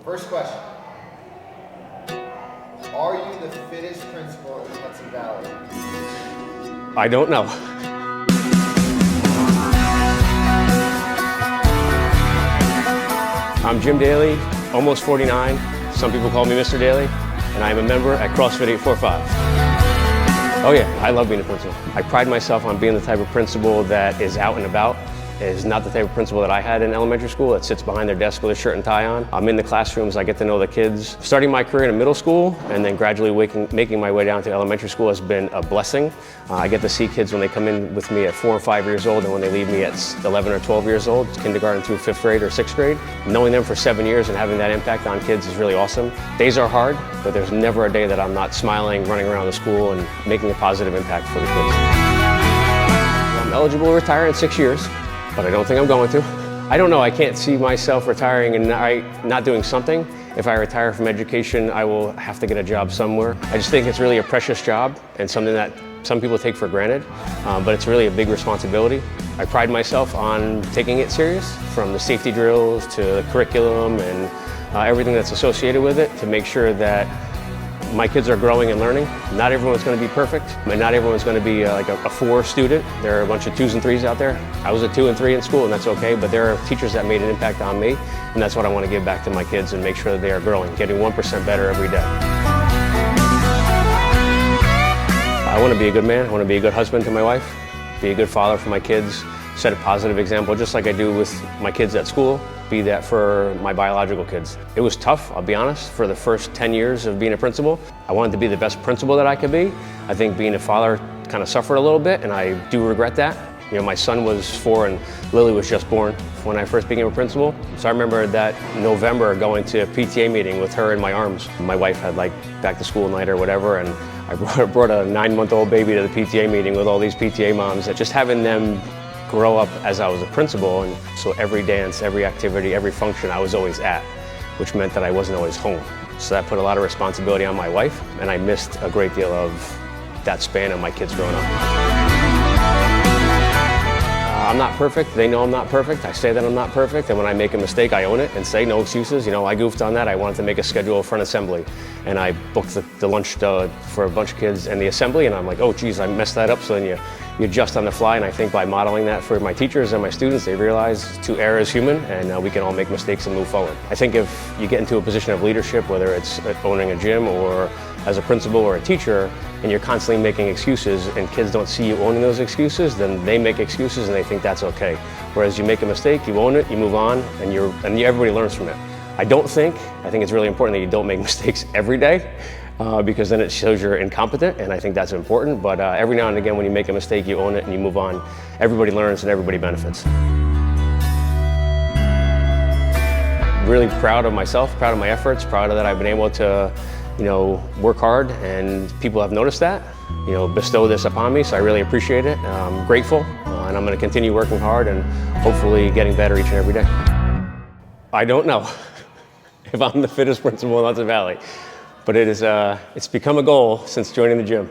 First question. Are you the fittest principal in Hudson Valley? I don't know. I'm Jim Daley, almost 49. Some people call me Mr. Daley, and I'm a member at CrossFit 845. Oh yeah, I love being a principal. I pride myself on being the type of principal that is out and about. Is not the type of principal that I had in elementary school that sits behind their desk with a shirt and tie on. I'm in the classrooms, I get to know the kids. Starting my career in middle school and then gradually making my way down to elementary school has been a blessing. I get to see kids when they come in with me at 4 or 5 years old and when they leave me at 11 or 12 years old, kindergarten through 5th grade or 6th grade. Knowing them for 7 years and having that impact on kids is really awesome. Days are hard, but there's never a day that I'm not smiling, running around the school and making a positive impact for the kids. I'm eligible to retire in 6 years. But I don't think I'm going to. I don't know, I can't see myself retiring and not doing something. If I retire from education, I will have to get a job somewhere. I just think it's really a precious job and something that some people take for granted, but it's really a big responsibility. I pride myself on taking it serious, from the safety drills to the curriculum and everything that's associated with it, to make sure that my kids are growing and learning. Not everyone's going to be perfect, and not everyone's going to be like a 4 student. There are a bunch of 2s and 3s out there. I was a 2 and 3 in school, and that's okay, but there are teachers that made an impact on me, and that's what I want to give back to my kids and make sure that they are growing, getting 1% better every day. I want to be a good man. I want to be a good husband to my wife, be a good father for my kids, set a positive example just like I do with my kids at school. Be that for my biological kids. It was tough, I'll be honest, for the first 10 years of being a principal. I wanted to be the best principal that I could be. I think being a father kind of suffered a little bit, and I do regret that. You know, my son was 4 and Lily was just born when I first became a principal. So I remember that November going to a PTA meeting with her in my arms. My wife had like back to school night or whatever, and I brought a 9-month-old baby to the PTA meeting with all these PTA moms. Just having them grow up as I was a principal, and so every dance, every activity, every function I was always at, which meant that I wasn't always home. So that put a lot of responsibility on my wife, and I missed a great deal of that span of my kids growing up. I'm not perfect, they know I'm not perfect, I say that I'm not perfect, and when I make a mistake I own it and say no excuses. You know, I goofed on that. I wanted to make a schedule for an assembly, and I booked the lunch for a bunch of kids and the assembly, and I'm like, oh geez, I messed that up. So then you adjust on the fly, and I think by modeling that for my teachers and my students, they realize to err is human, and we can all make mistakes and move forward. I think if you get into a position of leadership, whether it's owning a gym or as a principal or a teacher, and you're constantly making excuses and kids don't see you owning those excuses, then they make excuses and they think that's okay. Whereas you make a mistake, you own it, you move on, and everybody learns from it. I think it's really important that you don't make mistakes every day, because then it shows you're incompetent, and I think that's important. But every now and again when you make a mistake, you own it and you move on. Everybody learns and everybody benefits. Really proud of myself, proud of my efforts, proud of that I've been able to work hard, and people have noticed that, bestow this upon me, so I really appreciate it. I'm grateful, and I'm going to continue working hard and hopefully getting better each and every day. I don't know if I'm the fittest principal in Hudson Valley, but it's become a goal since joining the gym.